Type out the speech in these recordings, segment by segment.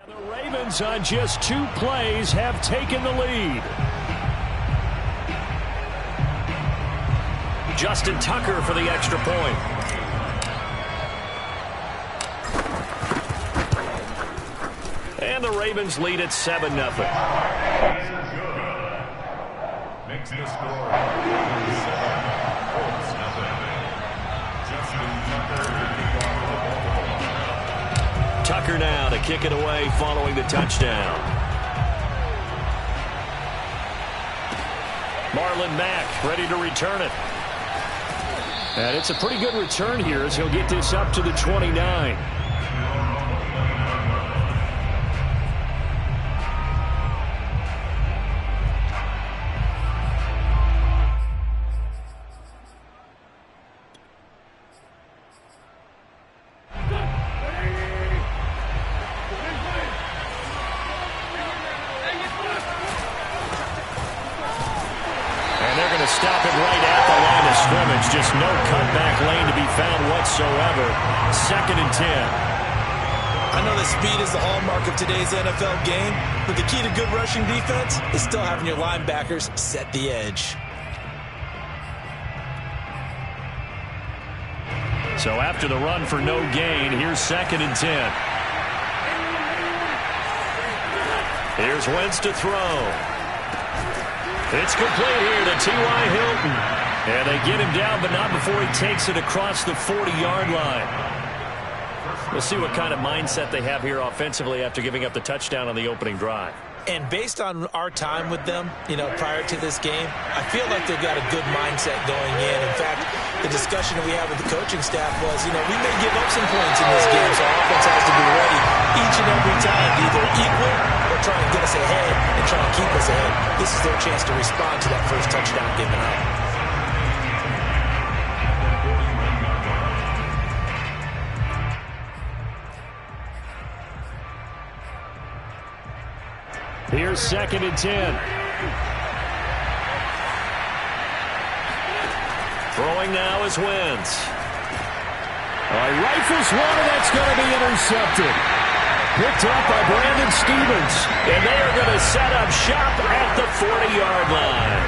The Ravens on just 2 plays have taken the lead. Justin Tucker for the extra point. And the Ravens lead at 7-0. Makes the score 7-0. Tucker now to kick it away following the touchdown. Marlon Mack ready to return it. And it's a pretty good return here as he'll get this up to the 29. Stop it right at the line of scrimmage. Just no cutback lane to be found whatsoever. 2nd and 10. I know that speed is the hallmark of today's NFL game, but the key to good rushing defense is still having your linebackers set the edge. So after the run for no gain, here's 2nd and 10. Here's Wentz to throw. It's complete here to T.Y. Hilton. And they get him down, but not before he takes it across the 40-yard line. We'll see what kind of mindset they have here offensively after giving up the touchdown on the opening drive. And based on our time with them, prior to this game, I feel like they've got a good mindset going in. In fact, the discussion that we had with the coaching staff was, we may give up some points in this game, so our offense has to be ready each and every time to either equal or try and get us ahead and try and keep us ahead. This is their chance to respond to that first touchdown given up. Here's 2nd and 10. Throwing now is Wentz. Rifles one, and that's going to be intercepted. Picked up by Brandon Stevens. And they are going to set up shop at the 40-yard line.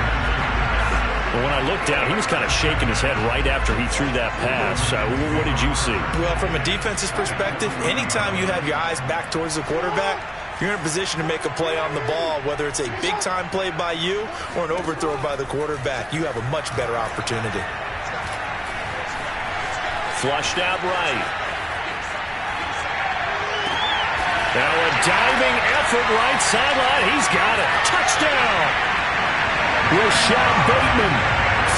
Well, when I looked down, he was kind of shaking his head right after he threw that pass. What did you see? Well, from a defense's perspective, anytime you have your eyes back towards the quarterback, you're in a position to make a play on the ball, whether it's a big-time play by you or an overthrow by the quarterback. You have a much better opportunity. Flushed out right. Now a diving effort right sideline. He's got it. Touchdown! Rashad Bateman,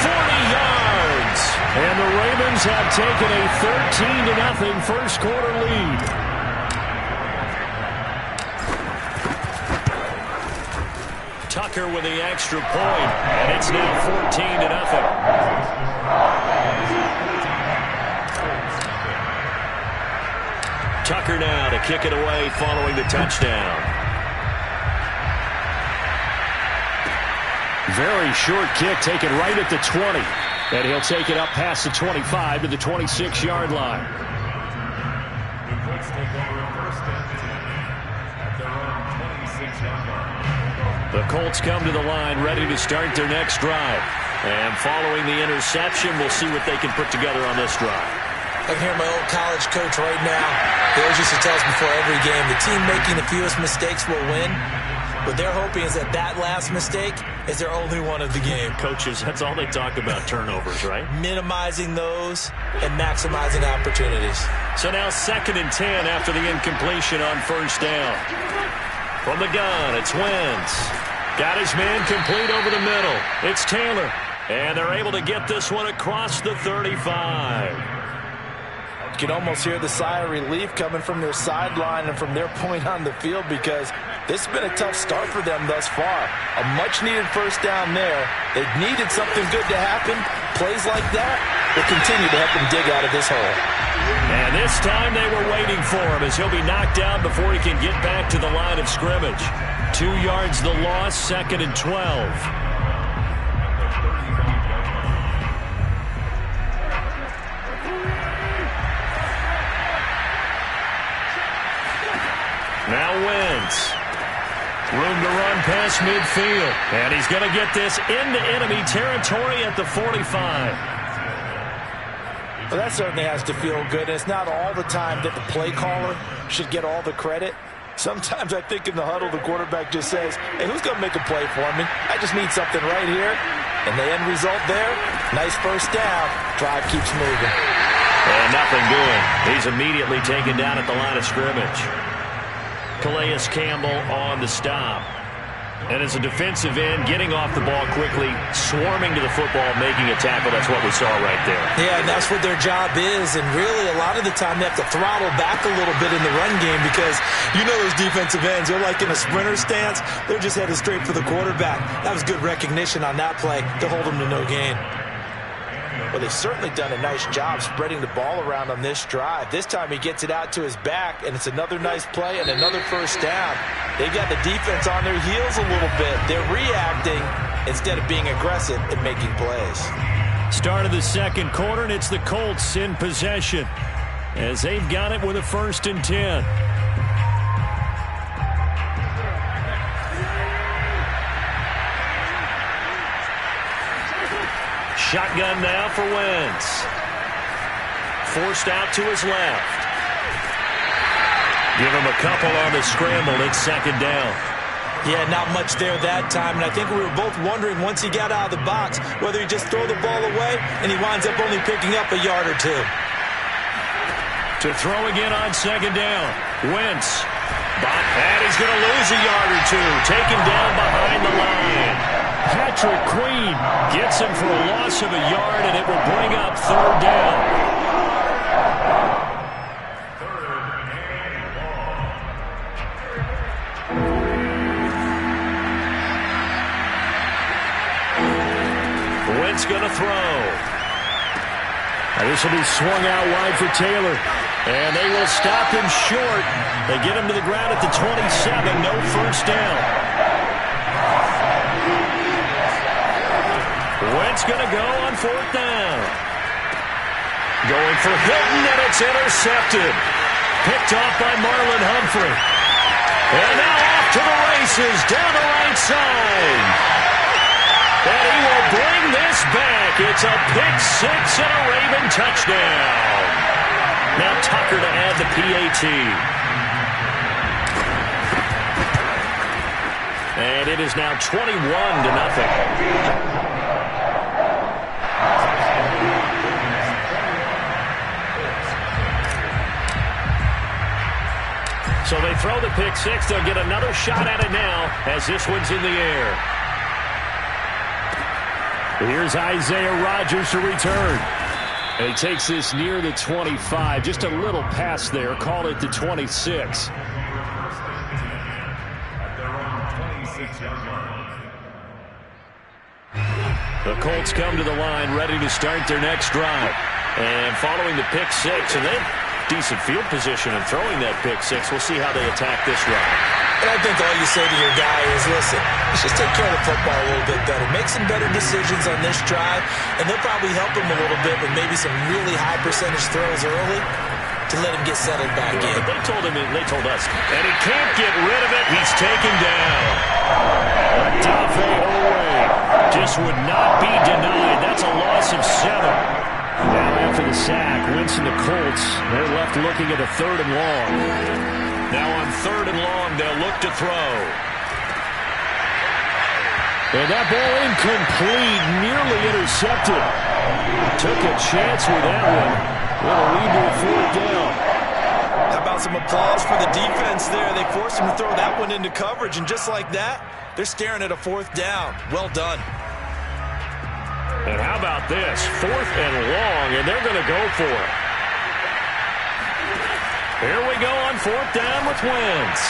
40 yards. And the Ravens have taken a 13-0 first-quarter lead. Tucker with the extra point, and it's now 14-0. Tucker now to kick it away following the touchdown. Very short kick taken right at the 20, and he'll take it up past the 25 to the 26-yard line. The Colts come to the line ready to start their next drive. And following the interception, we'll see what they can put together on this drive. I can hear my old college coach right now. He always used to tell us before every game, the team making the fewest mistakes will win. What they're hoping is that last mistake is their only one of the game. Coaches, that's all they talk about, turnovers, right? Minimizing those and maximizing opportunities. So now 2nd and 10 after the incompletion on first down. From the gun, it's Wentz. Got his man complete over the middle. It's Taylor. And they're able to get this one across the 35. You can almost hear the sigh of relief coming from their sideline and from their point on the field because this has been a tough start for them thus far. A much-needed first down there. They needed something good to happen. Plays like that will continue to help them dig out of this hole. And this time they were waiting for him as he'll be knocked down before he can get back to the line of scrimmage. 2 yards the loss, 2nd and 12. Now Wentz. Room to run past midfield. And he's going to get this into enemy territory at the 45. Well, that certainly has to feel good. It's not all the time that the play caller should get all the credit. Sometimes I think in the huddle, the quarterback just says, hey, who's going to make a play for me? I just need something right here. And the end result there, nice first down. Drive keeps moving. And nothing doing. He's immediately taken down at the line of scrimmage. Calais Campbell on the stop. And as a defensive end, getting off the ball quickly, swarming to the football, making a tackle. That's what we saw right there. Yeah, and that's what their job is. And really, a lot of the time, they have to throttle back a little bit in the run game because you know those defensive ends, they're like in a sprinter stance. They're just headed straight for the quarterback. That was good recognition on that play to hold them to no gain. Well, they've certainly done a nice job spreading the ball around on this drive. This time he gets it out to his back, and it's another nice play and another first down. They got the defense on their heels a little bit. They're reacting instead of being aggressive and making plays. Start of the second quarter, and it's the Colts in possession as they've got it with a 1st and 10. Shotgun now for Wentz. Forced out to his left. Give him a couple on the scramble. It's 2nd down. Yeah, not much there that time. And I think we were both wondering once he got out of the box whether he just throw the ball away and he winds up only picking up a yard or two. To throw again on 2nd down. Wentz. And he's going to lose a yard or two. Taken down behind the line. Patrick Queen gets him for a loss of a yard, and it will bring up 3rd down. Wentz going to throw. And this will be swung out wide for Taylor. And they will stop him short. They get him to the ground at the 27. No first down. Wentz going to go on 4th down. Going for Hilton, and it's intercepted. Picked off by Marlon Humphrey. And now off to the races down the right side. And he will bring this back. It's a pick 6 and a Raven touchdown. Now Tucker to add the PAT. And it is now 21-0. So they throw the pick 6. They'll get another shot at it now as this one's in the air. Here's Isaiah Rodgers to return. And he takes this near the 25. Just a little pass there. Call it the 26. The Colts come to the line ready to start their next drive. And following the pick 6, and they've decent field position and throwing that pick 6. We'll see how they attack this drive. And I think all you say to your guy is, listen, let's just take care of the football a little bit better. Make some better decisions on this drive, and they'll probably help him a little bit with maybe some really high percentage throws early to let him get settled back in. But they told us, and he can't get rid of it. He's taken down. Odafe Oweh just would not be denied. That's a loss of 7. Now after the sack, Wentz and the Colts, they're left looking at a 3rd and long. Now on 3rd and long, they'll look to throw. And that ball incomplete, nearly intercepted. Took a chance with that one. Little lead to a 4th down. How about some applause for the defense there? They forced him to throw that one into coverage, and just like that, they're staring at a 4th down. Well done. And how about this? 4th and long, and they're going to go for it. Here we go on 4th down with Wentz.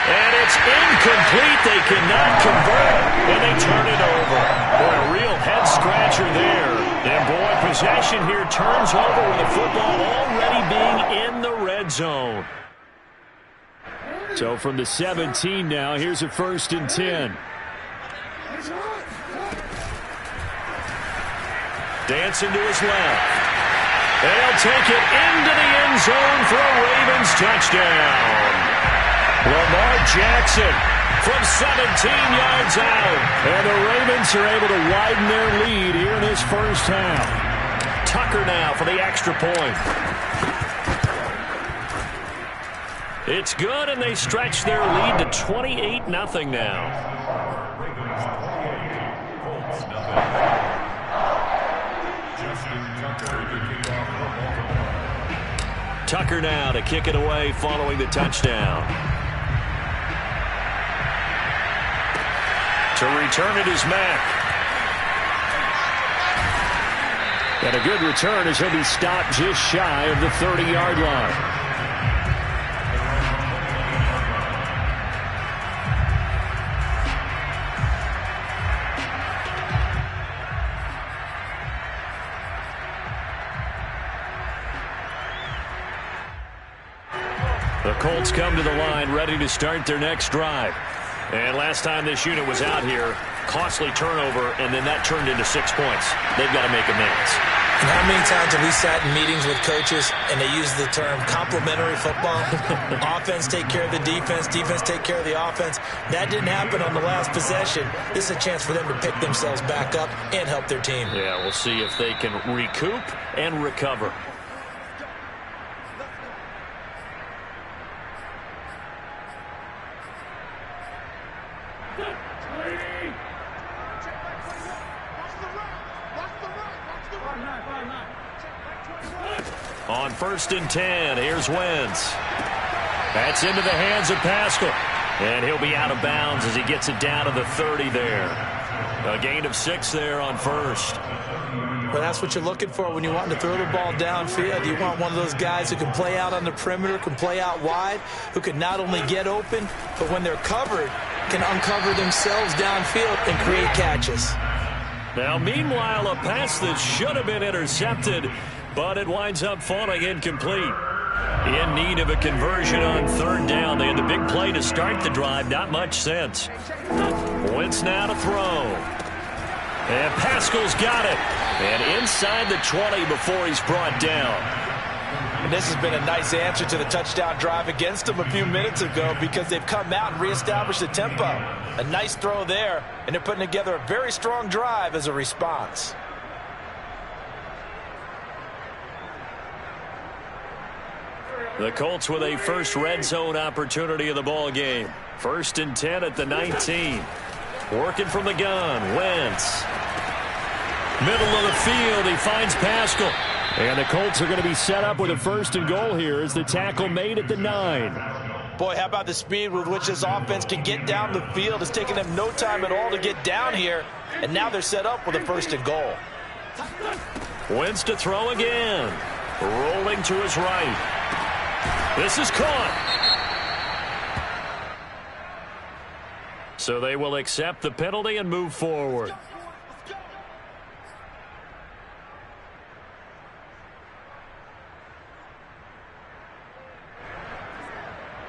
And it's incomplete. They cannot convert, and they turn it over. Boy, a real head-scratcher there. And, boy, possession here turns over with the football already being in the red zone. So from the 17 now, here's a 1st and 10. Dancing to his left. They'll take it into the end zone for a Ravens touchdown. Lamar Jackson from 17 yards out. And the Ravens are able to widen their lead here in this first half. Tucker now for the extra point. It's good, and they stretch their lead to 28-0 now. Tucker now to kick it away following the touchdown. To return it is Mack. And a good return as he'll be stopped just shy of the 30-yard line. The Colts come to the line ready to start their next drive. And last time this unit was out here, costly turnover, and then that turned into 6 points. They've got to make amends. And how many times have we sat in meetings with coaches and they use the term complementary football? Offense take care of the defense, defense take care of the offense. That didn't happen on the last possession. This is a chance for them to pick themselves back up and help their team. Yeah, we'll see if they can recoup and recover. On 1st and 10, here's Wentz. That's into the hands of Pascal. And he'll be out of bounds as he gets it down to the 30 there. A gain of 6 there on 1st. Well, that's what you're looking for when you want to throw the ball downfield. You want one of those guys who can play out on the perimeter, can play out wide, who can not only get open, but when they're covered, can uncover themselves downfield and create catches. Now, meanwhile, a pass that should have been intercepted, but it winds up falling incomplete. In need of a conversion on 3rd down. They had the big play to start the drive. Not much sense. Wentz now to throw. And Pascal's got it. And inside the 20 before he's brought down. And this has been a nice answer to the touchdown drive against them a few minutes ago because they've come out and reestablished the tempo. A nice throw there, and they're putting together a very strong drive as a response. The Colts with a first red zone opportunity of the ball game. 1st and 10 at the 19. Working from the gun, Wentz. Middle of the field, he finds Pascal. And the Colts are going to be set up with a 1st and goal here as the tackle made at the 9. Boy, how about the speed with which this offense can get down the field. It's taken them no time at all to get down here. And now they're set up with a 1st and goal. Wentz to throw again. Rolling to his right. This is caught. So they will accept the penalty and move forward.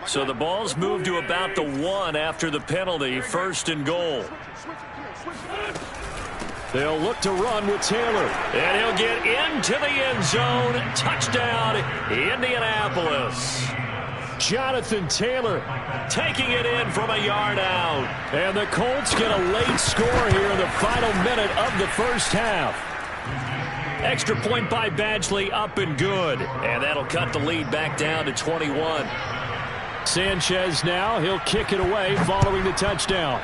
So the ball's moved to about the 1 after the penalty. 1st and goal. They'll look to run with Taylor. And he'll get into the end zone. Touchdown, Indianapolis. Jonathan Taylor taking it in from a yard out. And the Colts get a late score here in the final minute of the first half. Extra point by Badgley, up and good. And that'll cut the lead back down to 21. Sanchez now, he'll kick it away following the touchdown.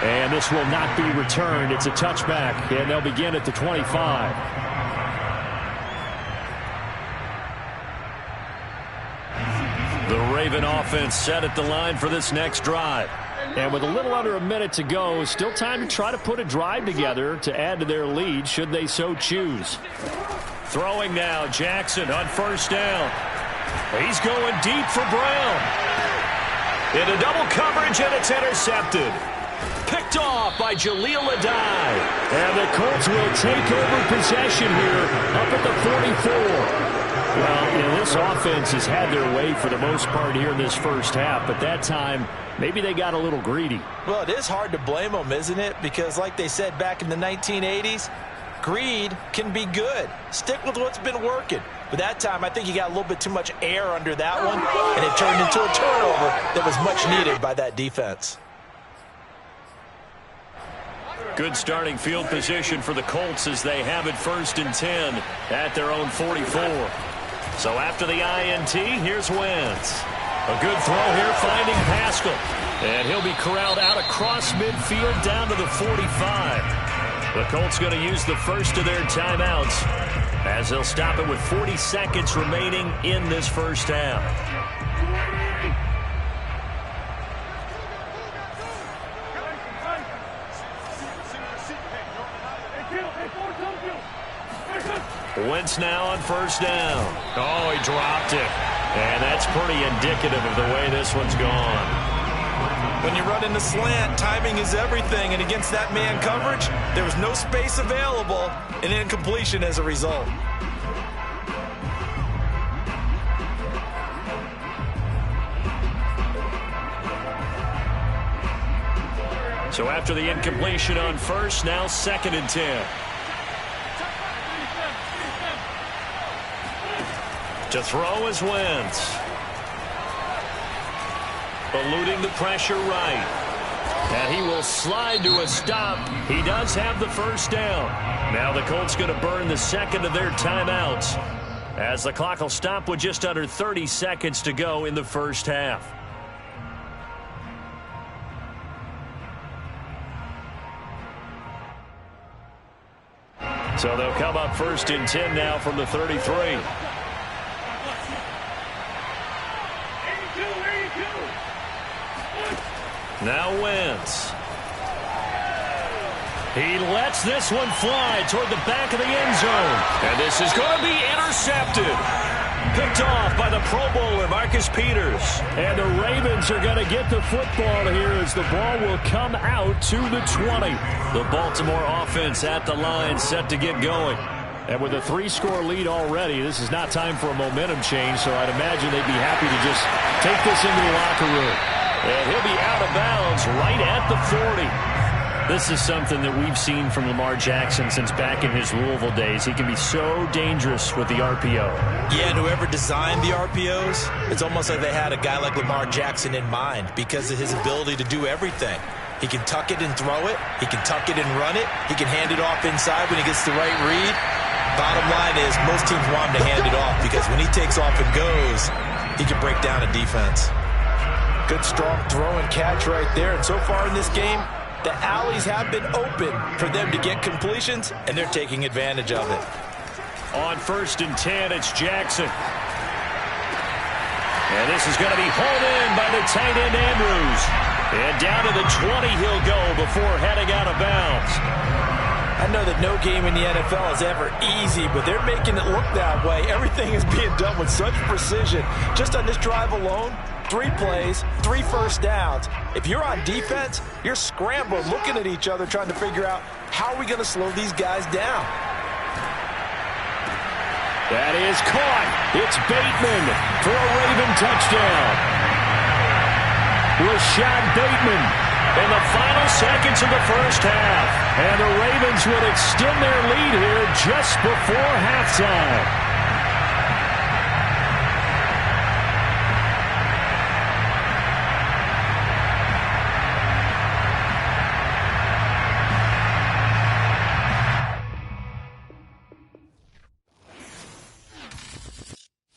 And this will not be returned. It's a touchback, and they'll begin at the 25. The Raven offense set at the line for this next drive. And with a little under a minute to go, still time to try to put a drive together to add to their lead should they so choose. Throwing now, Jackson on 1st down. He's going deep for Brown. Into double coverage, and it's intercepted. Picked off by Jaleel Adai. And the Colts will take over possession here up at the 44. Well, this offense has had their way for the most part here in this first half, but that time, maybe they got a little greedy. Well, it is hard to blame them, isn't it? Because like they said back in the 1980s, greed can be good. Stick with what's been working. But that time, I think he got a little bit too much air under that one, and it turned into a turnover that was much needed by that defense. Good starting field position for the Colts as they have it 1st and 10 at their own 44. So after the INT, here's Wentz. A good throw here, finding Pascal. And he'll be corralled out across midfield down to the 45. The Colts going to use the first of their timeouts as they'll stop it with 40 seconds remaining in this first half. Wentz now on 1st down. Oh, he dropped it. And that's pretty indicative of the way this one's gone. When you run in the slant, timing is everything. And against that man coverage, there was no space available, and incompletion as a result. So after the incompletion on 1st, now 2nd and 10. To throw is Wentz. Eluding the pressure right. And he will slide to a stop. He does have the 1st down. Now the Colts going to burn the 2nd of their timeouts as the clock will stop with just under 30 seconds to go in the first half. So they'll come up 1st and 10 now from the 33. Now Wentz. He lets this one fly toward the back of the end zone. And this is going to be intercepted. Picked off by the Pro Bowler, Marcus Peters. And the Ravens are going to get the football here as the ball will come out to the 20. The Baltimore offense at the line set to get going. And with a 3-score lead already, this is not time for a momentum change, so I'd imagine they'd be happy to just take this into the locker room. And he'll be out of bounds right at the 40. This is something that we've seen from Lamar Jackson since back in his Louisville days. He can be so dangerous with the RPO. Yeah, and whoever designed the RPOs, it's almost like they had a guy like Lamar Jackson in mind because of his ability to do everything. He can tuck it and throw it. He can tuck it and run it. He can hand it off inside when he gets the right read. Bottom line is most teams want him to hand it off because when he takes off and goes, he can break down a defense. Good, strong throw and catch right there. And so far in this game, the alleys have been open for them to get completions, and they're taking advantage of it. On 1st and 10, it's Jackson. And this is going to be hauled in by the tight end Andrews. And down to the 20 he'll go before heading out of bounds. I know that no game in the NFL is ever easy, but they're making it look that way. Everything is being done with such precision. Just on this drive alone, 3 plays, 3 first downs. If you're on defense, you're scrambling, looking at each other, trying to figure out how are we going to slow these guys down. That is caught. It's Bateman for a Raven touchdown. Rashad Bateman in the final seconds of the first half. And the Ravens would extend their lead here just before halftime.